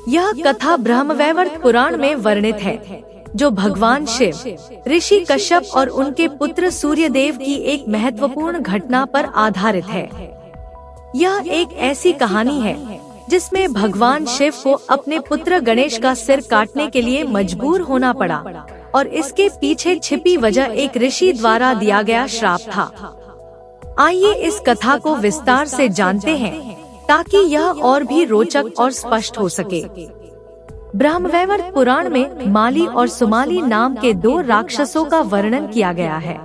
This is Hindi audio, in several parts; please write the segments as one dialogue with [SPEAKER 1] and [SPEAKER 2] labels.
[SPEAKER 1] यह कथा ब्रह्मवैवर्त पुराण में वर्णित है, जो भगवान शिव, ऋषि कश्यप और उनके पुत्र सूर्यदेव की एक महत्वपूर्ण घटना पर आधारित है। यह एक ऐसी कहानी है जिसमें भगवान शिव को अपने पुत्र गणेश का सिर काटने के लिए मजबूर होना पड़ा और इसके पीछे छिपी वजह एक ऋषि द्वारा दिया गया श्राप था। आइए इस कथा को विस्तार से जानते हैं ताकि यह और भी रोचक और स्पष्ट हो सके। ब्रह्मवैवर्त पुराण में माली और सुमाली नाम के दो राक्षसों का वर्णन किया गया है।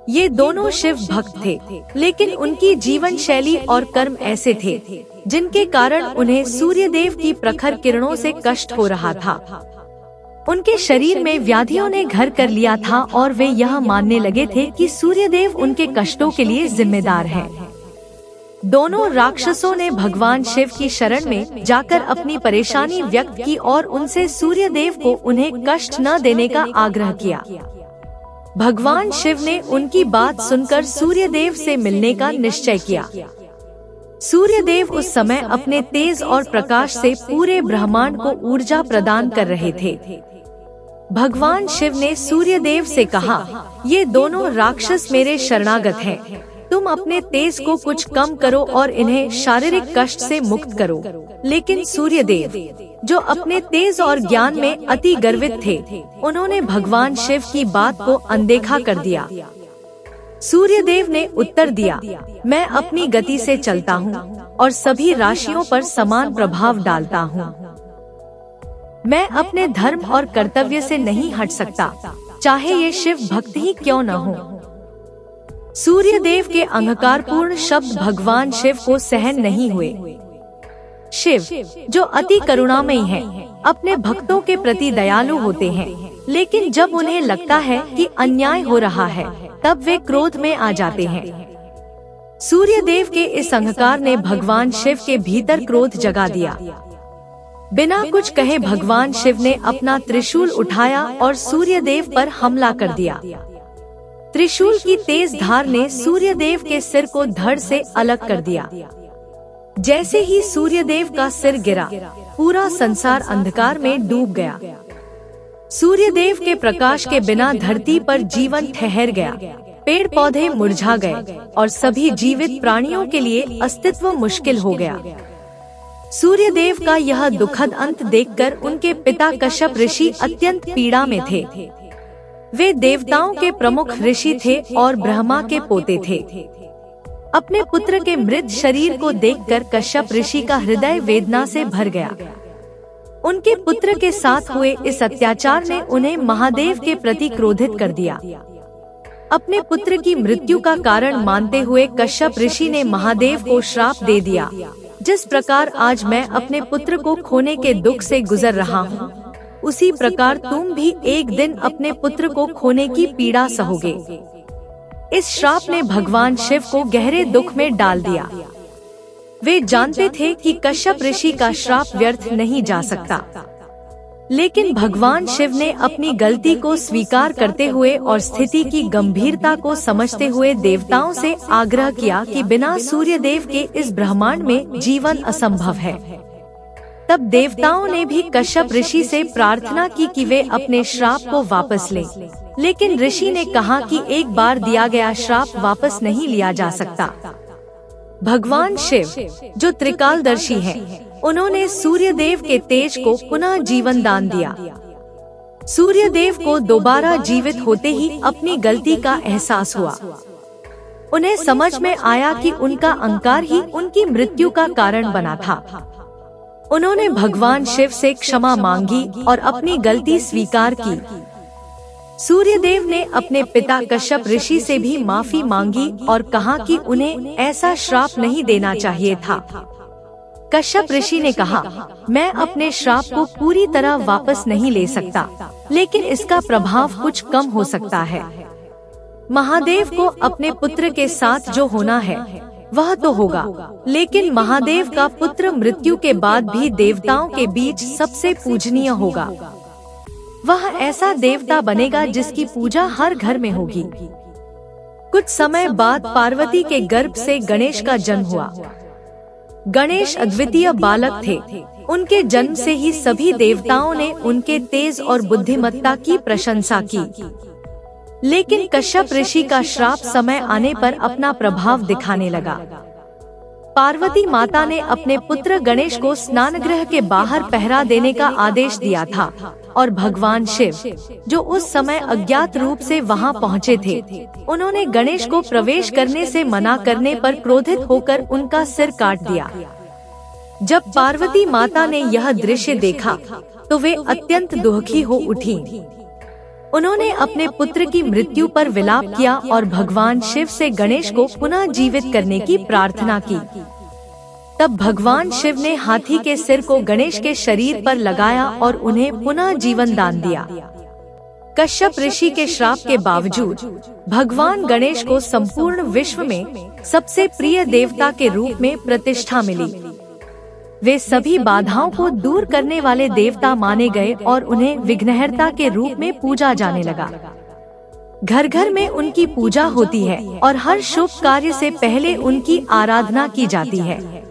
[SPEAKER 1] ये दोनों शिव भक्त थे, लेकिन उनकी जीवन शैली और कर्म ऐसे थे जिनके कारण उन्हें सूर्यदेव की प्रखर किरणों से कष्ट हो रहा था। उनके शरीर में व्याधियों ने घर कर लिया था और वे यह मानने लगे थे कि सूर्यदेव उनके कष्टों के लिए जिम्मेदार हैं। दोनों राक्षसों ने भगवान शिव की शरण में जाकर अपनी परेशानी व्यक्त की और उनसे सूर्यदेव को उन्हें कष्ट न देने का आग्रह किया। भगवान शिव ने उनकी बात सुनकर सूर्यदेव से मिलने का निश्चय किया। सूर्यदेव उस समय अपने तेज और प्रकाश से पूरे ब्रह्मांड को ऊर्जा प्रदान कर रहे थे। भगवान शिव ने सूर्यदेव से कहा, ये दोनों राक्षस मेरे शरणागत हैं। तुम अपने तेज को कुछ कम करो और इन्हें शारीरिक कष्ट से मुक्त करो। लेकिन सूर्यदेव, जो अपने तेज और ज्ञान में अति गर्वित थे, उन्होंने भगवान शिव की बात को अनदेखा कर दिया। सूर्यदेव ने उत्तर दिया, मैं अपनी गति से चलता हूँ और सभी राशियों पर समान प्रभाव डालता हूँ। मैं अपने धर्म और कर्तव्य से नहीं हट सकता, चाहे ये शिव भक्त ही क्यों न हो। सूर्यदेव के अहंकारपूर्ण शब्द भगवान शिव को सहन नहीं हुए। शिव, जो अति करुणामयी हैं, अपने भक्तों के प्रति दयालु होते हैं, लेकिन जब उन्हें लगता है कि अन्याय हो रहा है, तब वे क्रोध में आ जाते हैं। सूर्यदेव के इस अहंकार ने भगवान शिव के भीतर क्रोध जगा दिया। बिना कुछ कहे भगवान शिव ने अपना त्रिशूल उठाया और सूर्यदेव पर हमला कर दिया। त्रिशूल की तेज धार ने सूर्यदेव के सिर को धड़ से अलग कर दिया। जैसे ही सूर्यदेव का सिर गिरा, पूरा संसार अंधकार में डूब गया। सूर्यदेव के प्रकाश के बिना धरती पर जीवन ठहर गया, पेड़ पौधे मुरझा गए और सभी जीवित प्राणियों के लिए अस्तित्व मुश्किल हो गया। सूर्यदेव का यह दुखद अंत देखकर उनके पिता कश्यप ऋषि अत्यंत पीड़ा में थे। वे देवताओं के प्रमुख ऋषि थे और ब्रह्मा के पोते थे। अपने पुत्र के मृत शरीर को देखकर कश्यप ऋषि का हृदय वेदना से भर गया। उनके पुत्र के साथ हुए इस अत्याचार ने उन्हें महादेव के प्रति क्रोधित कर दिया। अपने पुत्र की मृत्यु का कारण मानते हुए कश्यप ऋषि ने महादेव को श्राप दे दिया, जिस प्रकार आज मैं अपने पुत्र को खोने के दुख से गुजर रहा हूँ, उसी प्रकार तुम भी एक दिन अपने पुत्र को खोने की पीड़ा सहोगे। इस श्राप ने भगवान शिव को गहरे दुख में डाल दिया। वे जानते थे कि कश्यप ऋषि का श्राप व्यर्थ नहीं जा सकता, लेकिन भगवान शिव ने अपनी गलती को स्वीकार करते हुए और स्थिति की गंभीरता को समझते हुए देवताओं से आग्रह किया कि बिना सूर्यदेव के इस ब्रह्मांड में जीवन असंभव है। तब देवताओं ने भी कश्यप ऋषि से प्रार्थना की कि वे अपने श्राप को वापस लें, लेकिन ऋषि ने कहा कि एक बार दिया गया श्राप वापस नहीं लिया जा सकता। भगवान शिव, जो त्रिकालदर्शी हैं, उन्होंने सूर्यदेव के तेज को पुनः जीवन दान दिया। सूर्यदेव को दोबारा जीवित होते ही अपनी गलती का एहसास हुआ। उन्हें समझ में आया कि उनका अहंकार ही उनकी मृत्यु का कारण बना था। उन्होंने भगवान शिव से क्षमा मांगी और अपनी गलती स्वीकार की। सूर्यदेव ने अपने पिता कश्यप ऋषि से भी माफी मांगी और कहा कि उन्हें ऐसा श्राप नहीं देना चाहिए था। कश्यप ऋषि ने कहा, मैं अपने श्राप को पूरी तरह वापस नहीं ले सकता, लेकिन इसका प्रभाव कुछ कम हो सकता है। महादेव को अपने पुत्र के साथ जो होना है वह तो होगा, लेकिन महादेव का पुत्र मृत्यु के बाद भी देवताओं के बीच सबसे पूजनीय होगा। वह ऐसा देवता बनेगा जिसकी पूजा हर घर में होगी। कुछ समय बाद पार्वती के गर्भ से गणेश का जन्म हुआ। गणेश अद्वितीय बालक थे। उनके जन्म से ही सभी देवताओं ने उनके तेज और बुद्धिमत्ता की प्रशंसा की। लेकिन कश्यप ऋषि का श्राप समय आने पर अपना प्रभाव दिखाने लगा। पार्वती माता ने अपने पुत्र गणेश को स्नानगृह के बाहर पहरा देने का आदेश दिया था और भगवान शिव, जो उस समय अज्ञात रूप से वहां पहुंचे थे, उन्होंने गणेश को प्रवेश करने से मना करने पर क्रोधित होकर उनका सिर काट दिया। जब पार्वती माता ने यह दृश्य देखा तो वे अत्यंत दुखी हो उठी। उन्होंने अपने पुत्र की मृत्यु पर विलाप किया और भगवान शिव से गणेश को पुनः जीवित करने की प्रार्थना की। तब भगवान शिव ने हाथी के सिर को गणेश के शरीर पर लगाया और उन्हें पुनः जीवन दान दिया। कश्यप ऋषि के श्राप के बावजूद भगवान गणेश को संपूर्ण विश्व में सबसे प्रिय देवता के रूप में प्रतिष्ठा मिली। वे सभी बाधाओं को दूर करने वाले देवता माने गए और उन्हें विघ्नहर्ता के रूप में पूजा जाने लगा। घर घर में उनकी पूजा होती है और हर शुभ कार्य से पहले उनकी आराधना की जाती है।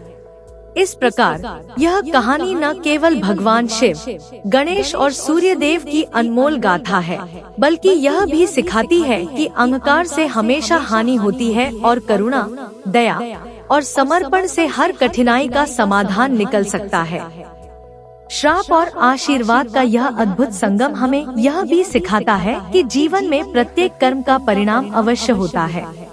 [SPEAKER 1] इस प्रकार यह कहानी न केवल भगवान शिव, गणेश और सूर्य देव की अनमोल गाथा है, बल्कि यह भी सिखाती है कि अहंकार से हमेशा हानि होती है और करुणा, दया और समर्पण से हर कठिनाई का समाधान निकल सकता है। श्राप और आशीर्वाद का यह अद्भुत संगम हमें यह भी सिखाता है कि जीवन में प्रत्येक कर्म का परिणाम अवश्य होता है।